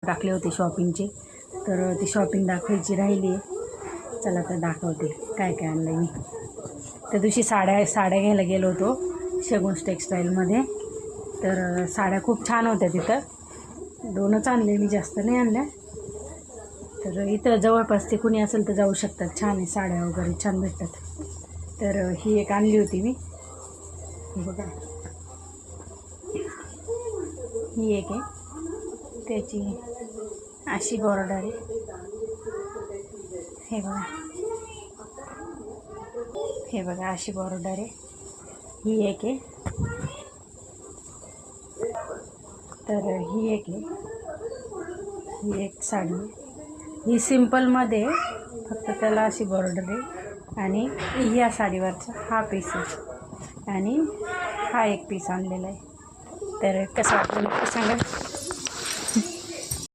टाकले होते शॉपिंगचे, तर ती शॉपिंग दाखवायची राहिली आहे. चला तर दाखवते काय काय आणलं मी. त्या दिवशी साड्या घ्यायला गेलो होतो शगुन्स टेक्स्टाईलमध्ये. तर साड्या खूप छान होत्या तिथं. 2च आणले मी, जास्त नाही आणल्या. तर इथं जवळपास ते कुणी असेल तर जाऊ शकतात. छान आहे, साड्या वगैरे छान भेटतात. तर ही एक आणली होती मी, बघा ही एक आहे. त्याची अशी बॉर्डर आहे, हे बघा, हे बघा अशी बॉर्डर आहे. ही एक आहे. तर ही एक आहे, ही एक साडी आहे. ही सिम्पलमध्ये फक्त त्याला अशी बॉर्डर आहे. आणि या साडीवरचा हा पीस आहे आणि हा एक पीस आणलेला आहे. तर कसं वाटलं सांगा.